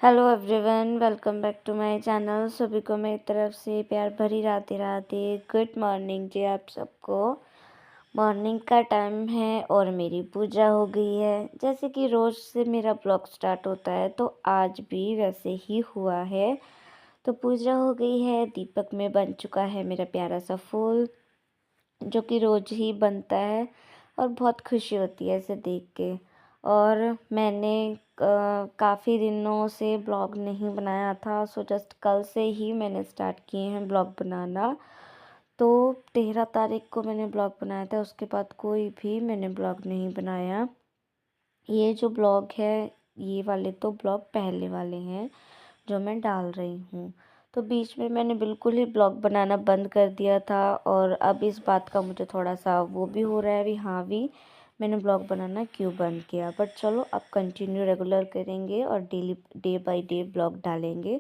Hello everyone, welcome back to my channel. सभी को मेरी तरफ से प्यार भरी राधे राधे। गुड मॉर्निंग जी आप सबको। मॉर्निंग का टाइम है और मेरी पूजा हो गई है। जैसे कि रोज़ से मेरा ब्लॉग स्टार्ट होता है तो आज भी वैसे ही हुआ है। तो पूजा हो गई है, दीपक में बन चुका है मेरा प्यारा सा फूल जो कि रोज़ ही बनता है और बहुत खुशी होती है इसे देख के। और मैंने काफ़ी दिनों से ब्लॉग नहीं बनाया था, सो जस्ट कल से ही मैंने स्टार्ट किए हैं ब्लॉग बनाना। तो 13 तारीख को मैंने ब्लॉग बनाया था, उसके बाद कोई भी मैंने ब्लॉग नहीं बनाया। ये जो ब्लॉग है, ये वाले तो ब्लॉग पहले वाले हैं जो मैं डाल रही हूँ। तो बीच में मैंने बिल्कुल ही ब्लॉग बनाना बंद कर दिया था और अब इस बात का मुझे थोड़ा सा वो भी हो रहा है भी, हाँ भी मैंने ब्लॉग बनाना क्यों बंद किया। बट चलो अब कंटिन्यू रेगुलर करेंगे और daily day by day blog डालेंगे।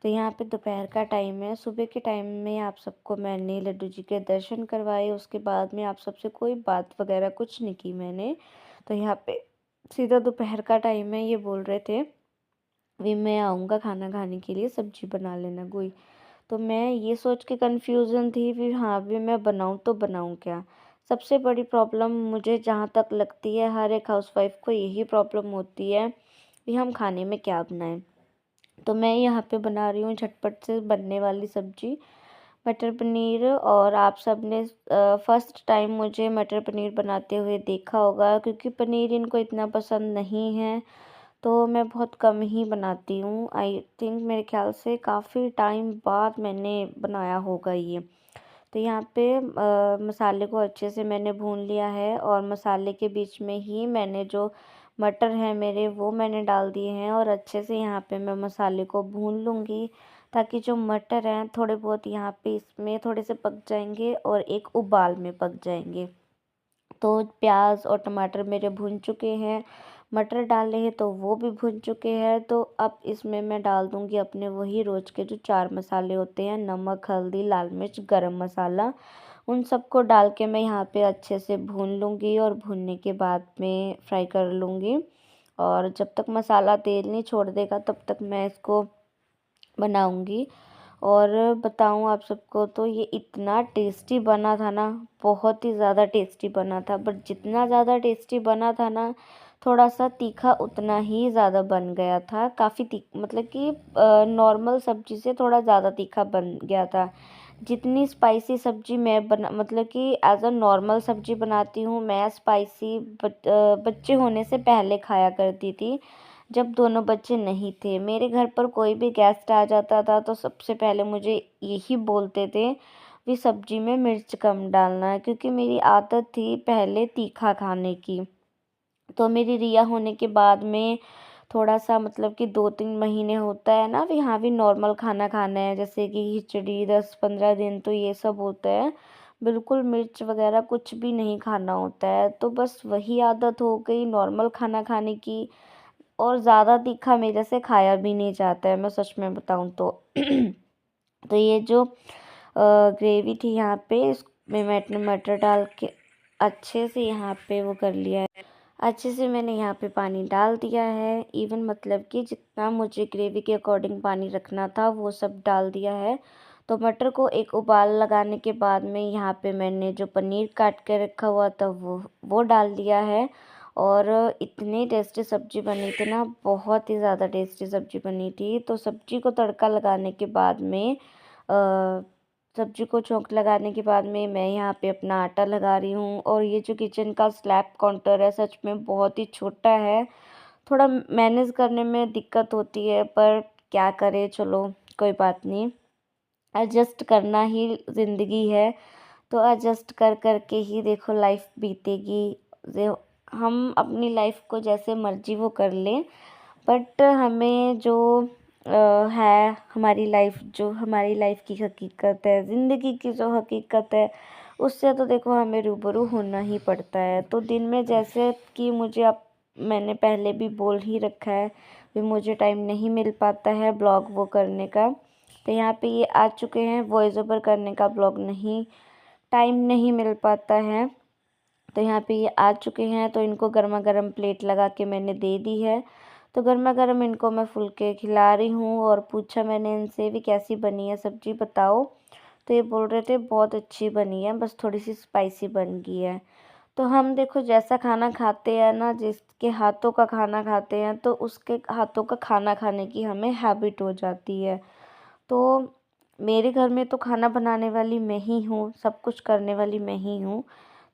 तो यहाँ पे दोपहर का टाइम है। सुबह के टाइम में आप सबको मैंने लड्डू जी के दर्शन करवाए, उसके बाद में आप सबसे कोई बात वगैरह कुछ नहीं की मैंने। तो यहाँ पे सीधा दोपहर का टाइम है, ये बोल रहे थे भी मैं आऊँगा खाना खाने के लिए, सब्जी बना लेना कोई। तो मैं ये सोच के कन्फ्यूज़न थी भी, हाँ भी मैं बनाऊँ तो बनाऊँ क्या। सबसे बड़ी प्रॉब्लम मुझे जहाँ तक लगती है, हर एक हाउसवाइफ को यही प्रॉब्लम होती है कि हम खाने में क्या बनाएं। तो मैं यहाँ पे बना रही हूँ झटपट से बनने वाली सब्जी, मटर पनीर। और आप सब ने फर्स्ट टाइम मुझे मटर पनीर बनाते हुए देखा होगा, क्योंकि पनीर इनको इतना पसंद नहीं है तो मैं बहुत कम ही बनाती हूँ। आई थिंक मेरे ख्याल से काफ़ी टाइम बाद मैंने बनाया होगा ये। तो यहाँ पे मसाले को अच्छे से मैंने भून लिया है और मसाले के बीच में ही मैंने जो मटर है मेरे वो मैंने डाल दिए हैं और अच्छे से यहाँ पे मैं मसाले को भून लूँगी, ताकि जो मटर हैं थोड़े बहुत यहाँ पे इसमें थोड़े से पक जाएंगे और एक उबाल में पक जाएंगे। तो प्याज और टमाटर मेरे भुन चुके हैं, मटर डाले हैं तो वो भी भुन चुके हैं। तो अब इसमें मैं डाल दूँगी अपने वही रोज़ के जो 4 मसाले होते हैं, नमक, हल्दी, लाल मिर्च, गरम मसाला। उन सबको डाल के मैं यहाँ पे अच्छे से भून लूँगी और भूनने के बाद में फ्राई कर लूँगी। और जब तक मसाला तेल नहीं छोड़ देगा तब तक मैं इसको बनाऊँगी। और बताऊँ आप सबको तो ये इतना टेस्टी बना था ना, बहुत ही ज़्यादा टेस्टी बना था। बट जितना ज़्यादा टेस्टी बना था ना, थोड़ा सा तीखा उतना ही ज़्यादा बन गया था। काफ़ी मतलब कि नॉर्मल सब्जी से थोड़ा ज़्यादा तीखा बन गया था। जितनी स्पाइसी सब्जी मैं बना मतलब कि एज अ नॉर्मल सब्जी बनाती हूँ, मैं स्पाइसी बच्चे होने से पहले खाया करती थी। जब दोनों बच्चे नहीं थे, मेरे घर पर कोई भी गेस्ट आ जाता था तो सबसे पहले मुझे यही बोलते थे कि सब्जी में मिर्च कम डालना है, क्योंकि मेरी आदत थी पहले तीखा खाने की। तो मेरी रिया होने के बाद में थोड़ा सा मतलब कि 2-3 महीने होता है ना भी, हाँ भी नॉर्मल खाना खाना है, जैसे कि खिचड़ी 10-15 दिन तो ये सब होता है। बिल्कुल मिर्च वगैरह कुछ भी नहीं खाना होता है। तो बस वही आदत हो गई नॉर्मल खाना खाने की, और ज़्यादा तीखा मेरे से खाया भी नहीं जाता है, मैं सच में बताऊँ तो। तो ये जो ग्रेवी थी यहाँ पे, इसमें मैंने मटर डाल के अच्छे से यहाँ पे वो कर लिया है। अच्छे से मैंने यहाँ पे पानी डाल दिया है, इवन मतलब कि जितना मुझे ग्रेवी के अकॉर्डिंग पानी रखना था वो सब डाल दिया है। तो मटर को एक उबाल लगाने के बाद में यहाँ पे मैंने जो पनीर काट के रखा हुआ था वो डाल दिया है। और इतनी टेस्टी सब्ज़ी बनी थी ना, बहुत ही ज़्यादा टेस्टी सब्ज़ी बनी थी। तो सब्ज़ी को तड़का लगाने के बाद में सब्जी को छौंक लगाने के बाद में मैं यहाँ पे अपना आटा लगा रही हूँ। और ये जो किचन का स्लैब काउंटर है सच में बहुत ही छोटा है, थोड़ा मैनेज करने में दिक्कत होती है, पर क्या करें, चलो कोई बात नहीं, एडजस्ट करना ही ज़िंदगी है। तो एडजस्ट कर कर के ही देखो लाइफ बीतेगी। जो हम अपनी लाइफ को जैसे मर्जी वो कर लें, बट हमें जो है हमारी लाइफ की हकीकत है, ज़िंदगी की जो हकीकत है, उससे तो देखो हमें रूबरू होना ही पड़ता है। तो दिन में जैसे कि मुझे अब मैंने पहले भी बोल ही रखा है कि मुझे टाइम नहीं मिल पाता है ब्लॉग वो करने का। तो यहाँ पे ये आ चुके हैं, वॉइस ओवर करने का ब्लॉग नहीं, टाइम नहीं मिल पाता है। तो यहाँ पे ये आ चुके हैं, तो इनको गर्मा गर्म प्लेट लगा के मैंने दे दी है। तो गर्मा गर्म इनको मैं फुलके खिला रही हूँ। और पूछा मैंने इनसे भी कैसी बनी है सब्जी बताओ, तो ये बोल रहे थे बहुत अच्छी बनी है, बस थोड़ी सी स्पाइसी बन गई है। तो हम देखो जैसा खाना खाते हैं ना, जिसके हाथों का खाना खाते हैं तो उसके हाथों का खाना खाने की हमें हैबिट हो जाती है। तो मेरे घर में तो खाना बनाने वाली मैं ही हूँ, सब कुछ करने वाली मैं ही हूँ।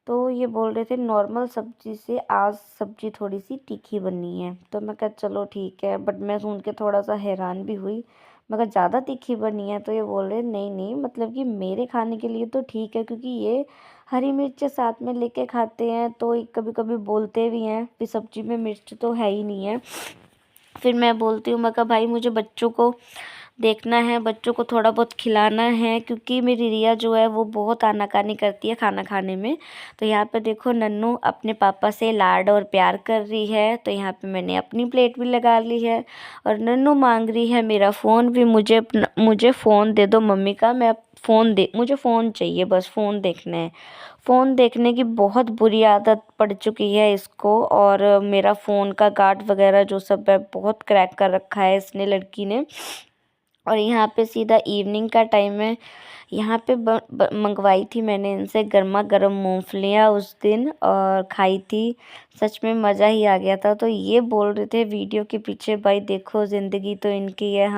तो ये बोल रहे थे नॉर्मल सब्जी से आज सब्जी थोड़ी सी तीखी बनी है। तो मैं कहा चलो ठीक है, बट मैं सुन के थोड़ा सा हैरान भी हुई। मैं कहा ज़्यादा तीखी बनी है, तो ये बोल रहे नहीं नहीं, मतलब कि मेरे खाने के लिए तो ठीक है, क्योंकि ये हरी मिर्च साथ में लेके खाते हैं तो कभी कभी बोलते भी हैं कि सब्जी में मिर्च तो है ही नहीं है। फिर मैं बोलती हूँ, मैं कहा भाई मुझे बच्चों को देखना है, बच्चों को थोड़ा बहुत खिलाना है, क्योंकि मेरी रिया जो है वो बहुत आनाकानी करती है खाना खाने में। तो यहाँ पे देखो नन्नू अपने पापा से लाड और प्यार कर रही है। तो यहाँ पे मैंने अपनी प्लेट भी लगा ली है और नन्नू मांग रही है मेरा फ़ोन भी, मुझे फ़ोन दे दो मम्मी का, मुझे फ़ोन चाहिए, बस फ़ोन देखना है। फ़ोन देखने की बहुत बुरी आदत पड़ चुकी है इसको। और मेरा फ़ोन का गार्ड वगैरह जो सब है बहुत क्रैक कर रखा है इसने, लड़की ने। और यहाँ पे सीधा इवनिंग का टाइम है। यहाँ पे मंगवाई थी मैंने इनसे गर्मा गर्म मूंगफलियाँ उस दिन और खाई थी। सच में मज़ा ही आ गया था। तो ये बोल रहे थे वीडियो के पीछे, भाई देखो ज़िंदगी तो इनकी है,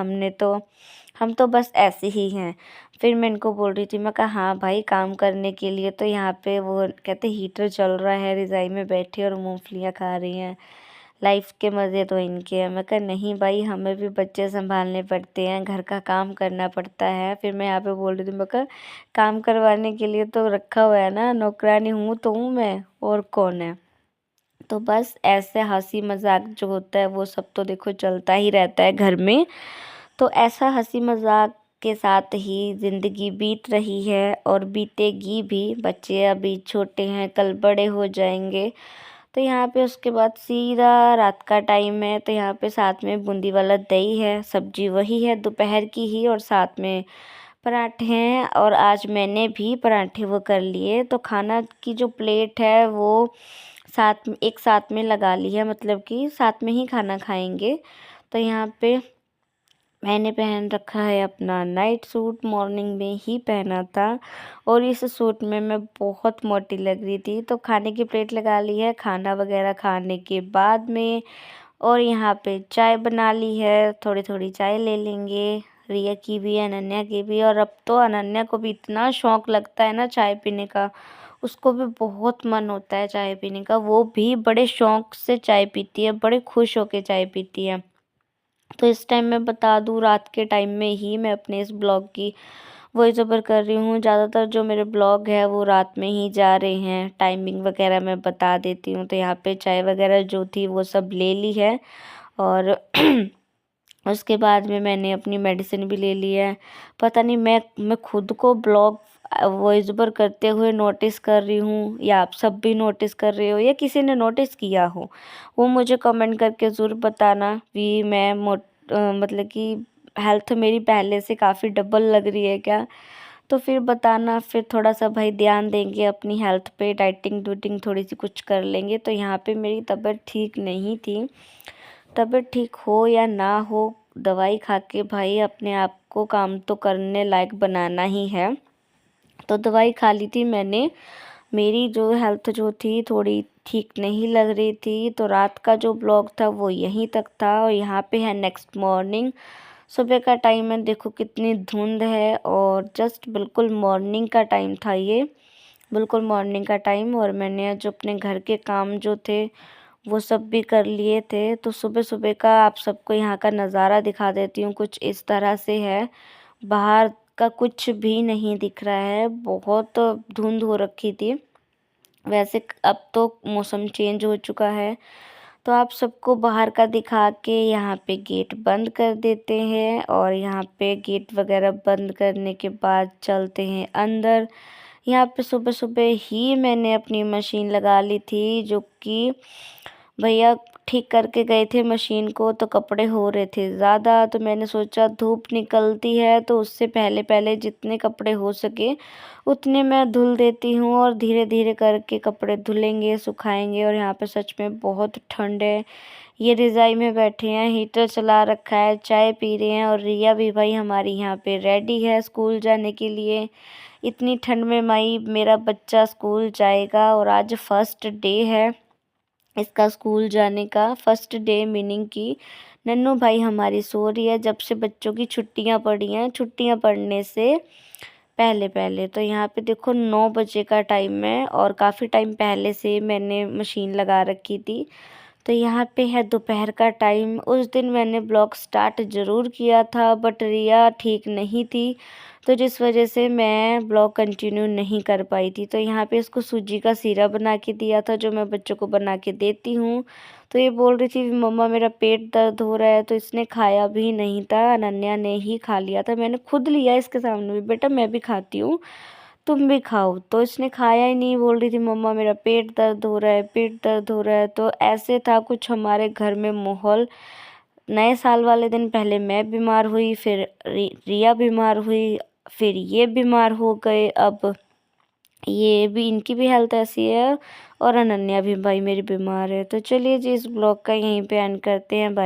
हम तो बस ऐसे ही हैं। फिर मैं इनको बोल रही थी, मैं कहा हाँ भाई काम करने के लिए तो यहाँ पे वो कहते हीटर चल रहा है, रज़ाई में बैठी और मूंगफलियाँ खा रही हैं, लाइफ के मज़े तो इनके हैं। मैं कहा नहीं भाई, हमें भी बच्चे संभालने पड़ते हैं, घर का काम करना पड़ता है। फिर मैं यहाँ पे बोल रही थी, मैं कहा काम करवाने के लिए तो रखा हुआ है ना, नौकरानी हूँ तो हूँ मैं, और कौन है। तो बस ऐसे हंसी मजाक जो होता है वो सब तो देखो चलता ही रहता है घर में। तो ऐसा हंसी मजाक के साथ ही ज़िंदगी बीत रही है और बीतेगी भी। बच्चे अभी छोटे हैं, कल बड़े हो जाएंगे। तो यहाँ पे उसके बाद सीधा रात का टाइम है। तो यहाँ पे साथ में बूंदी वाला दही है, सब्जी वही है दोपहर की ही, और साथ में पराठे हैं। और आज मैंने भी पराठे वो कर लिए। तो खाना की जो प्लेट है वो एक साथ में लगा ली है, मतलब कि साथ में ही खाना खाएंगे। तो यहाँ पे मैंने पहन रखा है अपना नाइट सूट, मॉर्निंग में ही पहना था और इस सूट में मैं बहुत मोटी लग रही थी। तो खाने की प्लेट लगा ली है खाना वगैरह खाने के बाद में। और यहाँ पे चाय बना ली है, थोड़ी थोड़ी चाय ले लेंगे, रिया की भी अनन्या की भी। और अब तो अनन्या को भी इतना शौक लगता है ना चाय पीने का, उसको भी बहुत मन होता है चाय पीने का, वो भी बड़े शौक से चाय पीती है, बड़े खुश होके चाय पीती है। तो इस टाइम मैं बता दूँ, रात के टाइम में ही मैं अपने इस ब्लॉग की वॉइस ओवर कर रही हूँ। ज़्यादातर जो मेरे ब्लॉग है वो रात में ही जा रहे हैं, टाइमिंग वगैरह मैं बता देती हूँ। तो यहाँ पे चाय वगैरह जो थी वो सब ले ली है और उसके बाद में मैंने अपनी मेडिसिन भी ले ली है। पता नहीं मैं खुद को ब्लॉग वॉइस ओवर करते हुए नोटिस कर रही हूँ या आप सब भी नोटिस कर रहे हो या किसी ने नोटिस किया हो, वो मुझे कमेंट करके ज़रूर बताना कि मतलब कि हेल्थ मेरी पहले से काफ़ी डबल लग रही है क्या। तो फिर बताना, फिर थोड़ा सा भाई ध्यान देंगे अपनी हेल्थ पे, डाइटिंग डूटिंग थोड़ी सी कुछ कर लेंगे। तो यहाँ पे मेरी तबीयत ठीक नहीं थी। तबीयत ठीक हो या ना हो, दवाई खा के भाई अपने आप को काम तो करने लायक बनाना ही है। तो दवाई खा ली थी मैंने। मेरी जो हेल्थ जो थी थोड़ी ठीक नहीं लग रही थी। तो रात का जो ब्लॉग था वो यहीं तक था और यहाँ पे है नेक्स्ट मॉर्निंग। सुबह का टाइम है, देखो कितनी धुंध है और जस्ट बिल्कुल मॉर्निंग का टाइम था ये, बिल्कुल मॉर्निंग का टाइम। और मैंने जो अपने घर के काम जो थे वो सब भी कर लिए थे। तो सुबह सुबह का आप सबको यहाँ का नज़ारा दिखा देती हूँ, कुछ इस तरह से है। बाहर का कुछ भी नहीं दिख रहा है, बहुत धुंध हो रखी थी। वैसे अब तो मौसम चेंज हो चुका है। तो आप सबको बाहर का दिखा के यहाँ पे गेट बंद कर देते हैं और यहाँ पे गेट वगैरह बंद करने के बाद चलते हैं अंदर। यहाँ पे सुबह सुबह ही मैंने अपनी मशीन लगा ली थी, जो कि भैया ठीक करके गए थे मशीन को। तो कपड़े हो रहे थे ज़्यादा, तो मैंने सोचा धूप निकलती है तो उससे पहले पहले जितने कपड़े हो सके उतने मैं धुल देती हूँ और धीरे धीरे करके कपड़े धुलेंगे सुखाएंगे। और यहाँ पे सच में बहुत ठंड है, ये रज़ाई में बैठे हैं, हीटर चला रखा है, चाय पी रहे हैं। और रिया भी भाई हमारी यहाँ पे रेडी है स्कूल जाने के लिए। इतनी ठंड में माई मेरा बच्चा स्कूल जाएगा और आज फर्स्ट डे है इसका स्कूल जाने का। फर्स्ट डे मीनिंग की नन्नू भाई हमारी सो रही है जब से बच्चों की छुट्टियां पड़ी हैं। छुट्टियां पड़ने से पहले पहले तो यहाँ पे देखो 9 बजे का टाइम है और काफ़ी टाइम पहले से मैंने मशीन लगा रखी थी। तो यहाँ पे है दोपहर का टाइम। उस दिन मैंने ब्लॉग स्टार्ट ज़रूर किया था बट रिया ठीक नहीं थी, तो जिस वजह से मैं ब्लॉग कंटिन्यू नहीं कर पाई थी। तो यहाँ पे इसको सूजी का सीरा बना के दिया था जो मैं बच्चों को बना के देती हूँ। तो ये बोल रही थी मम्मा मेरा पेट दर्द हो रहा है, तो इसने खाया भी नहीं था, अनन्या ने ही खा लिया था। मैंने खुद लिया इसके सामने भी, बेटा मैं भी खाती हूँ तुम भी खाओ। तो इसने खाया ही नहीं, बोल रही थी मम्मा मेरा पेट दर्द हो रहा है, पेट दर्द हो रहा है। तो ऐसे था कुछ हमारे घर में माहौल। नए साल वाले दिन पहले मैं बीमार हुई, फिर रिया बीमार हुई, फिर ये बीमार हो गए। अब ये भी, इनकी भी हेल्थ ऐसी है और अनन्या भी भाई मेरी बीमार है। तो चलिए जी इस ब्लॉग का यहीं पे एंड करते हैं। बाय।